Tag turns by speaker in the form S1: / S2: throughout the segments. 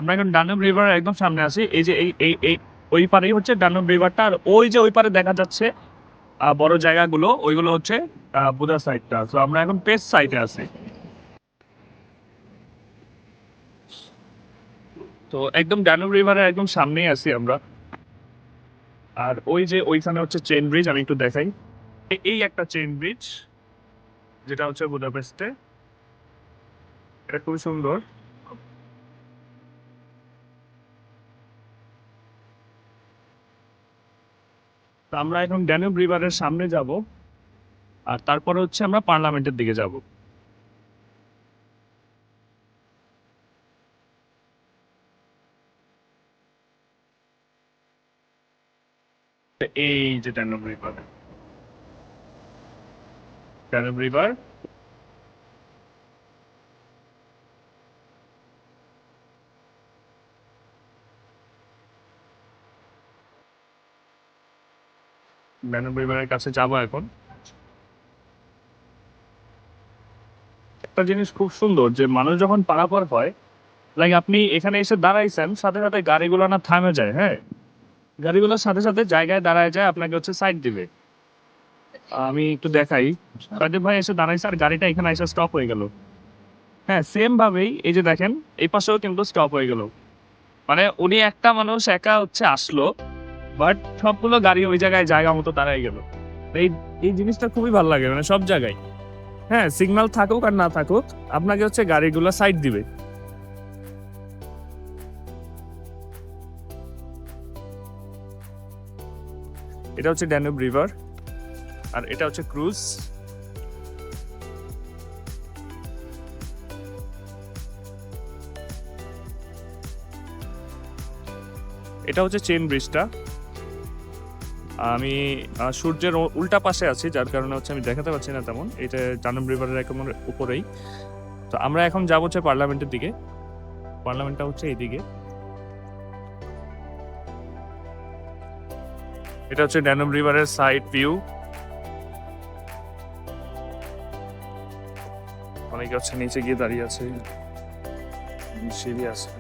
S1: আমরা এখন ডানুব রিভার একদম সামনে আছি। এই যে এই ওই পারেই হচ্ছে ডানুব রিভারটা, আর ওই যে ওই পারে দেখা যাচ্ছে বড় জায়গাগুলো, ওইগুলো হচ্ছে বুদা সাইডটা। তো আমরা এখন পেস সাইডে আছি। তো একদম ডানুব রিভারের একদম সামনেই আছি আমরা। আর ওই যে ওইখানে হচ্ছে চেইন ব্রিজ, আমি একটু দেখাই। এই একটা চেইন ব্রিজ যেটা হচ্ছে বুদাপেস্টে, এটা খুবই সুন্দর। তো আমরা এখন ড্যানুব রিভারের সামনে যাব, আর তারপরে হচ্ছে আমরা পার্লামেন্টের দিকে যাব। এই যে ড্যানুব রিভার, ড্যানুব রিভার। ড্যানুব রিভারের কাছে যাব এখন। একটা জিনিস খুব সুন্দর, যে মানুষ যখন পারাপার হয়, লাইক আপনি এখানে এসে দাঁড়াইছেন, সাথে সাথে গাড়িগুলো না থামে যায়, হ্যাঁ, গাড়িগুলোর সাথে সাথে জায়গায় দাঁড়ায় যায়, আপনাকে হচ্ছে সাইড দিবে। আমি একটু দেখাই। রাজীব ভাই এসে দাঁড়াইছে আর গাড়িটা এখানে এসে স্টপ হয়ে গেল। হ্যাঁ, সেম ভাবেই এই যে দেখেন, এই পাশেও কিন্তু স্টপ হয়ে গেল। মানে উনি একটা মানুষ একা হচ্ছে আসলো, বাট সবগুলো গাড়ি ওই জায়গায় জায়গা মতো দাঁড়ায় গেল। এই এই জিনিসটা খুবই ভালো লাগে, মানে সব জায়গায়, হ্যাঁ, সিগন্যাল থাকুক আর না থাকুক, আপনাকে হচ্ছে গাড়িগুলো সাইড দিবে। এটা হচ্ছে ড্যানুব রিভার, আর এটা হচ্ছে ক্রুজ। এটা হচ্ছে চেন ব্রিজটা। আমি সূর্যের উল্টা পাশে আছি, যার কারণে হচ্ছে আমি দেখাতে পাচ্ছি না তেমন। এটা ডানুব রিভারের একেবারে উপরেই। তো আমরা এখন যাবো হচ্ছে পার্লামেন্টের দিকে। পার্লামেন্টটা হচ্ছে এইদিকে। এটা হচ্ছে ড্যানুব রিভারের সাইড ভিউ। অনেকে হচ্ছে নিচে গিয়ে দাঁড়িয়ে আছে, সিঁড়ি আছে।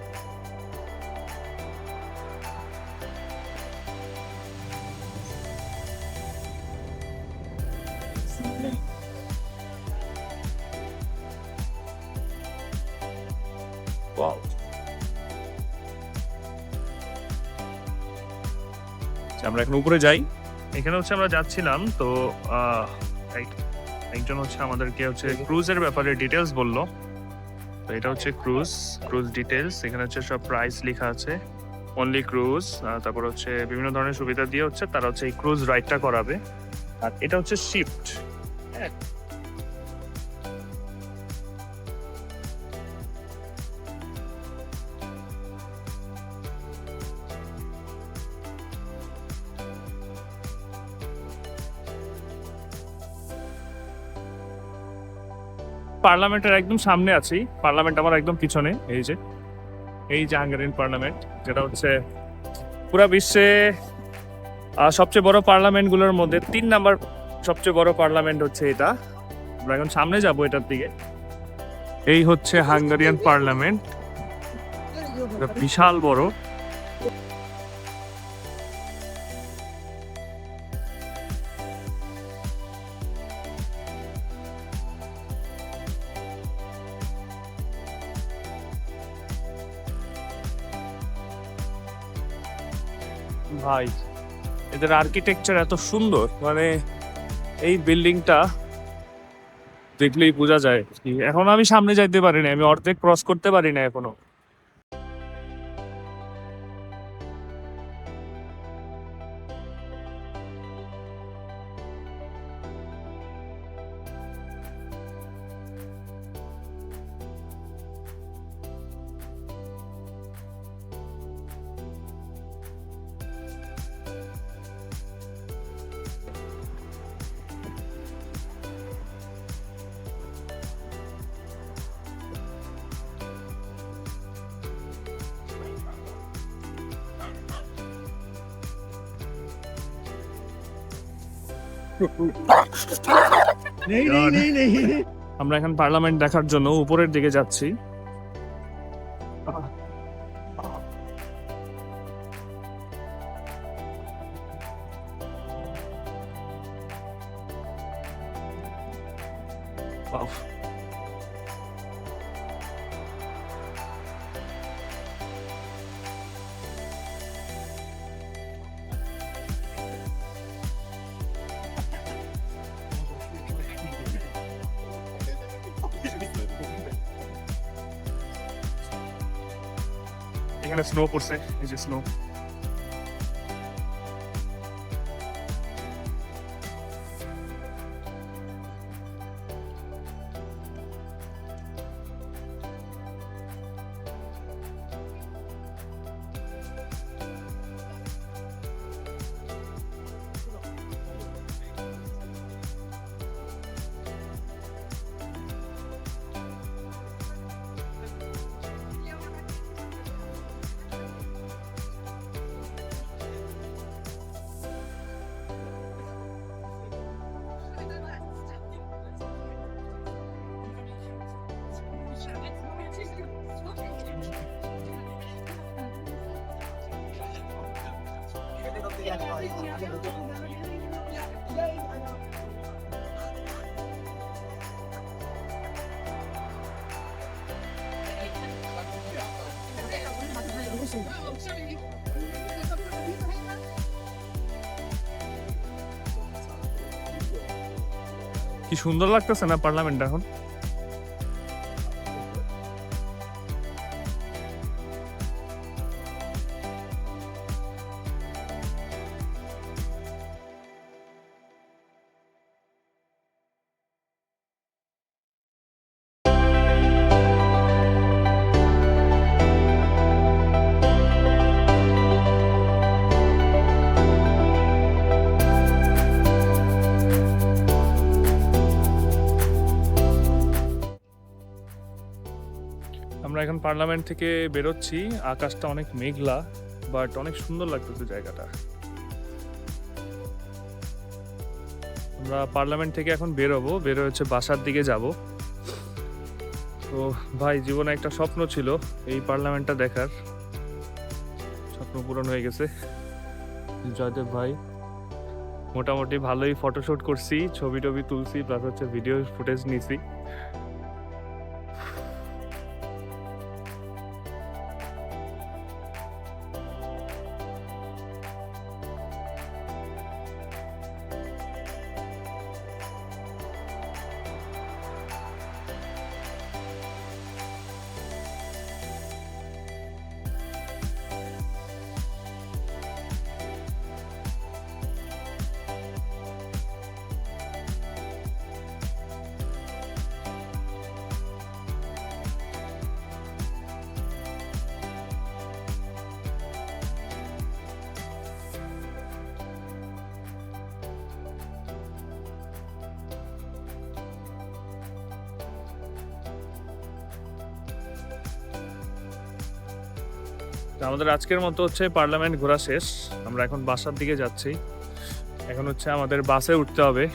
S1: Wow. আমরা এখন উপরে যাই। এখানে হচ্ছে আমরা যাচ্ছিলাম, তো একজন হচ্ছে আমাদেরকে হচ্ছে ক্রুজের ব্যাপারে ডিটেলস বললো। তো এটা হচ্ছে ক্রুজ ডিটেলস। এখানে হচ্ছে সব প্রাইস লেখা আছে, অনলি ক্রুজ। তারপর হচ্ছে বিভিন্ন ধরনের সুবিধা দিয়ে হচ্ছে তারা হচ্ছে এই ক্রুজ রাইডটা করাবে। আর এটা হচ্ছে শিফট। হ্যাঁ, পার্লামেন্টের একদম সামনে আছি। পার্লামেন্ট আমার একদম পিছনে। এই যে হাঙ্গেরিয়ান পার্লামেন্ট, যেটা হচ্ছে পুরো বিশ্বে সবচেয়ে বড় পার্লামেন্টগুলোর মধ্যে 3 নাম্বার সবচেয়ে বড় পার্লামেন্ট হচ্ছে এটা। আমরা এখন সামনে যাব এটার দিকে। এই হচ্ছে হাঙ্গেরিয়ান পার্লামেন্ট, বিশাল বড়। ভাই, এদের আর্কিটেকচার এত সুন্দর, মানে এই বিল্ডিংটা দেখলেই বোঝা যায়। এখন আমি সামনে যাইতে পারি না, আমি অর্ধেক ক্রস করতে পারি না এখনো। আমরা এখন পার্লামেন্ট দেখার জন্য উপরের দিকে যাচ্ছি। Wow. এখানে স্নো পড়ছে, এই যে স্নো। কি সুন্দর লাগতেছে না পার্লামেন্ট এখন? আমরা এখন পার্লামেন্ট থেকে বেরোচ্ছি, আকাশটা অনেক মেঘলা, বাট অনেক সুন্দর লাগতেছে জায়গাটা। আমরা পার্লামেন্ট থেকে এখন বেরোবো, হচ্ছে বাসার দিকে যাব। তো ভাই, জীবনে একটা স্বপ্ন ছিল এই পার্লামেন্টটা দেখার, স্বপ্ন পূরণ হয়ে গেছে। জয়দেব ভাই, মোটামুটি ভালোই ফটোশুট করছি, ছবি টবি তুলছি, প্লাস হচ্ছে ভিডিও ফুটেজ নিছি। আমাদের আজকের মতো হচ্ছে পার্লামেন্ট ঘোরা শেষ, আমরা এখন বাসার দিকে যাচ্ছি। এখন হচ্ছে আমাদের বাসে উঠতে হবে।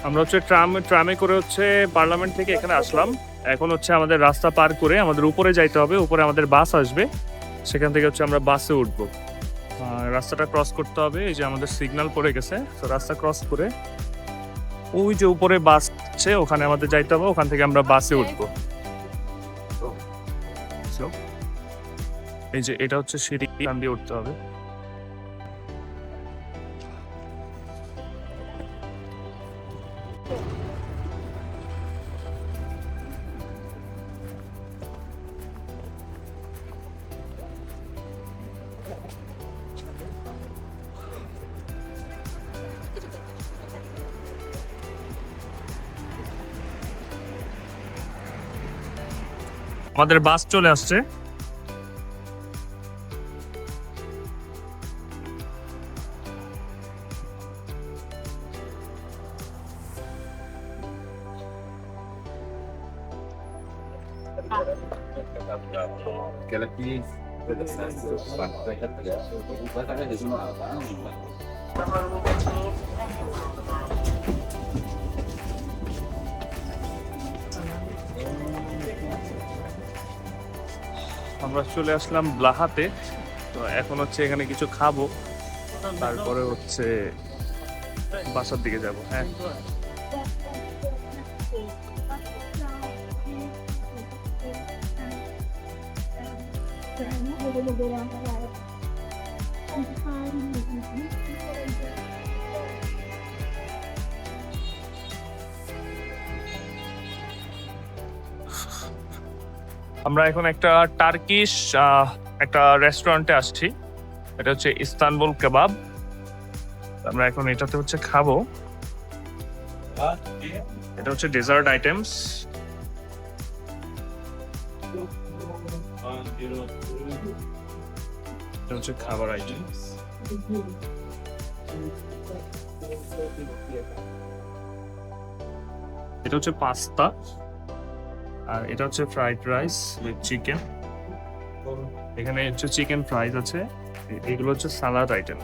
S1: আমরা হচ্ছে ট্রামে করে হচ্ছে পার্লামেন্ট থেকে এখানে আসলাম। এখন হচ্ছে আমাদের রাস্তা পার করে আমাদের উপরে যাইতে হবে, উপরে আমাদের বাস আসবে, সেখান থেকে হচ্ছে আমরা বাসে উঠবো। রাস্তাটা ক্রস করতে হবে, এই যে আমাদের সিগন্যাল পড়ে গেছে, তো রাস্তা ক্রস করে ওই যে উপরে বাস আছে ওখানে আমাদের যাইতে হবে, ওখান থেকে আমরা বাসে উঠবো। এই যে এটা হচ্ছে সিঁড়ি, এখান দিয়ে উঠতে হবে। আমাদের বাস চলে আসছে। আমরা চলে আসলাম ব্লাহাতে। তো এখন হচ্ছে এখানে কিছু খাবো, তারপরে হচ্ছে বাসার দিকে যাব। হ্যাঁ, আমরা এখন একটা টার্কিশ একটা রেস্টুরেন্টে আসছি। এটা হচ্ছে ইস্তানবুল কেবাব। আমরা এখন এটাতে হচ্ছে খাবো। এটা হচ্ছে ডেজার্ট আইটেমস। এটা হচ্ছে খাবার আইটেমস। এটা হচ্ছে পাস্তা, আর এটা হচ্ছে ফ্রাইড রাইস উইথ চিকেন। এখানে হচ্ছে চিকেন ফ্রাইজ আছে। এগুলো হচ্ছে সালাদ item.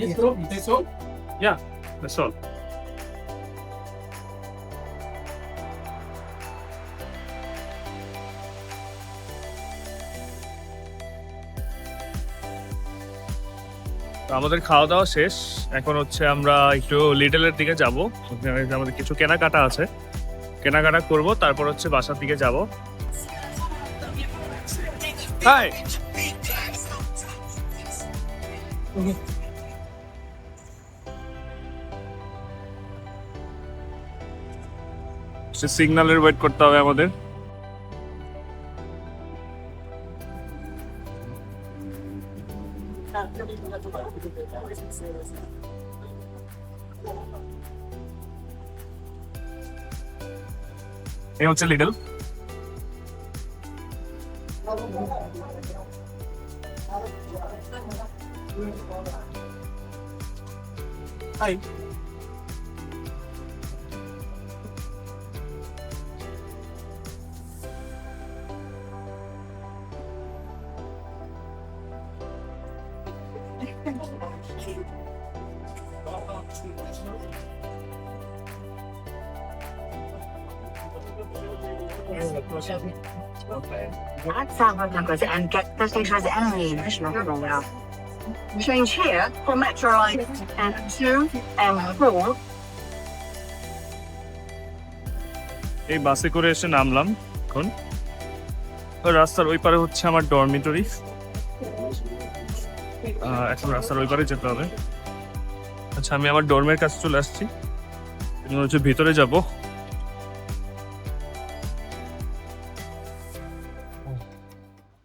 S2: Yes, bro. That's all.
S1: Yeah, that's all. আমাদের খাওয়া দাওয়া শেষ। এখন হচ্ছে আমরা একটু লিটলের দিকে যাব। আমাদের কিছু কেনাকাটা আছে, কেনাকাটা করব, তারপর হচ্ছে বাসার দিকে যাব। হাই, সিগন্যালের ওয়েট করতে হবে আমাদের। এই হচ্ছে little. Hi,
S3: and get the station's enemy national rail. Change here for Metro Line M2 and 4.
S1: এই বাসে করে এসে নামলাম। এখন রাস্তার ওই পারে হচ্ছে আমার ডরমিটরি। এখন রাস্তার ওই পারে যেতে হবে। আচ্ছা, আমি আমার ডর্মের কাছে চলে আসছি। হচ্ছে ভিতরে যাব।